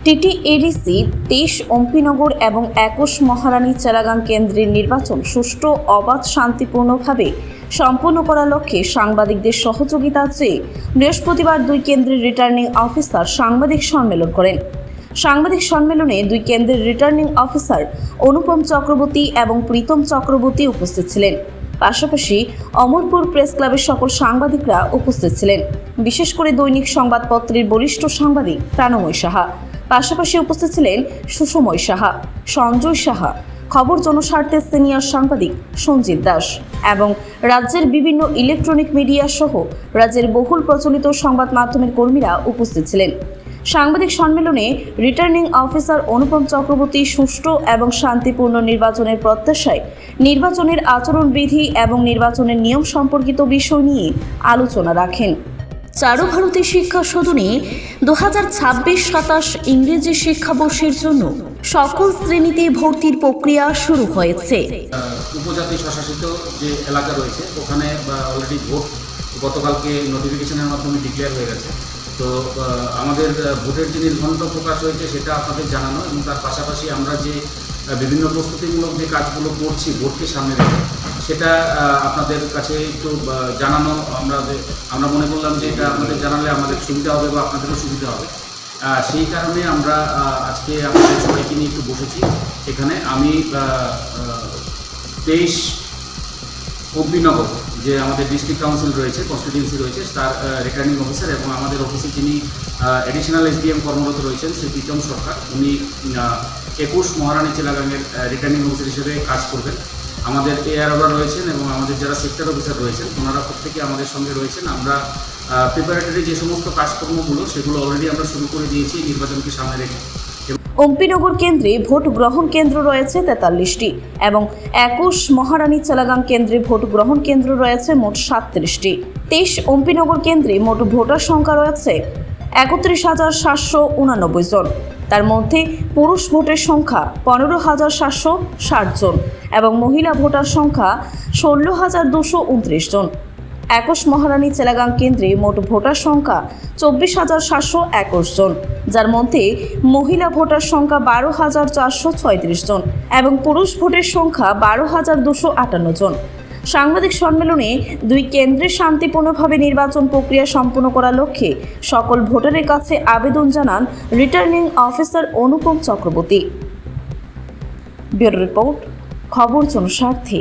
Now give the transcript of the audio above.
TTADC 23 Ampinagar এবং 21 মহারানী চেলাগাং কেন্দ্রের নির্বাচন সুষ্ঠু, অবাধ, শান্তিপূর্ণভাবে সম্পন্ন করার লক্ষ্যে সাংবাদিকদের সহযোগিতা চেয়ে বৃহস্পতিবার দুই কেন্দ্রের রিটার্নিং অফিসার সাংবাদিক সম্মেলন করেন। সাংবাদিক সম্মেলনে দুই কেন্দ্রের রিটার্নিং অফিসার অনুপম চক্রবর্তী এবং প্রীতম চক্রবর্তী উপস্থিত ছিলেন। পাশাপাশি অমরপুর প্রেস ক্লাবের সকল সাংবাদিকরা উপস্থিত ছিলেন, বিশেষ করে দৈনিক সংবাদপত্রের বরিষ্ঠ সাংবাদিক প্রাণময় সাহা। পাশাপাশি উপস্থিত ছিলেন সুষময় সাহা, সঞ্জয় সাহা, খবর জনস্বার্থের সিনিয়র সাংবাদিক সঞ্জিত দাস এবং রাজ্যের বিভিন্ন ইলেকট্রনিক মিডিয়া সহ রাজ্যের বহুল প্রচলিত সংবাদ মাধ্যমের কর্মীরা উপস্থিত ছিলেন। সাংবাদিক সম্মেলনে রিটার্নিং অফিসার অনুপম চক্রবর্তী সুষ্ঠু এবং শান্তিপূর্ণ নির্বাচনের প্রত্যাশায় নির্বাচনের আচরণবিধি এবং নির্বাচনের নিয়ম সম্পর্কিত বিষয় নিয়ে আলোচনা রাখেন। চারু ভারতী শিক্ষা সদনে 2026-27 ইংরেজি শিক্ষাবর্ষের জন্য সকল শ্রেণীতে ভর্তির প্রক্রিয়া শুরু হয়েছে। উপজাতি শাসিত যে এলাকা রয়েছে ওখানে অলরেডি ভোট গতকালকে নোটিফিকেশনের মাধ্যমে ডিক্লেয়ার হয়ে গেছে। তো আমাদের ভোটের যে নির্ঘণ্ট প্রকাশ হয়েছে সেটা আপনাদের জানানো, এবং তার পাশাপাশি আমরা যে বিভিন্ন প্রস্তুতিমূলক যে কাজগুলো করছি ভোটকে সামনে রেখে সেটা আপনাদের কাছে একটু জানানো। আমরা মনে করলাম যে এটা আপনাদের জানালে আমাদের সুবিধা হবে বা আপনাদেরও সুবিধা হবে। সেই কারণে আমরা আজকে আমাদের সবাইকে নিয়ে একটু বসেছি এখানে। আমি 23 অম্পিনগর যে আমাদের ডিস্ট্রিক্ট কাউন্সিল রয়েছে, কনস্টিটিউয়েন্সি রয়েছে, তার রিটার্নিং অফিসার এবং আমাদের অফিসে যিনি অ্যাডিশনাল এসডিএম কর্মরত রয়েছেন শ্রী প্রীতম সরকার, উনি 21 মহারানী চেলাগাংয়ের রিটার্নিং অফিসার হিসেবে কাজ করবেন। আমাদের এআরওরা রয়েছেন এবং আমাদের যারা সেক্টর অফিসার রয়েছেন ওনারা প্রত্যেকে আমাদের সঙ্গে রয়েছেন। আমরা প্রিপারেটরি যে সমস্ত কাজকর্মগুলো সেগুলো অলরেডি আমরা শুরু করে দিয়েছি নির্বাচনকে সামনে রেখে। অম্পিনগর কেন্দ্রে ভোট গ্রহণ কেন্দ্র রয়েছে 43টি এবং 21 মহারানী চেলাগাং কেন্দ্রে ভোট গ্রহণ কেন্দ্র রয়েছে মোট 37টি। 23 অম্পিনগর কেন্দ্রে মোট ভোটার সংখ্যা রয়েছে 31,789 জন। তার মধ্যে পুরুষ ভোটের সংখ্যা 15,760 জন এবং মহিলা ভোটার সংখ্যা 16,229 জন। 21 মহারানী চেলাগাং কেন্দ্রে মোট ভোটার সংখ্যা 24,721 জন, যার মধ্যে মহিলা ভোটার সংখ্যা 12,436 জন এবং পুরুষ ভোটের সংখ্যা 12,258 জন। সাংবাদিক সম্মেলনে দুই কেন্দ্রে শান্তিপূর্ণভাবে নির্বাচন প্রক্রিয়া সম্পন্ন করার লক্ষ্যে সকল ভোটারের কাছে আবেদন জানান রিটার্নিং অফিসার অনুপম চক্রবর্তী। ব্যুরো রিপোর্ট, খবর জনস্বার্থে।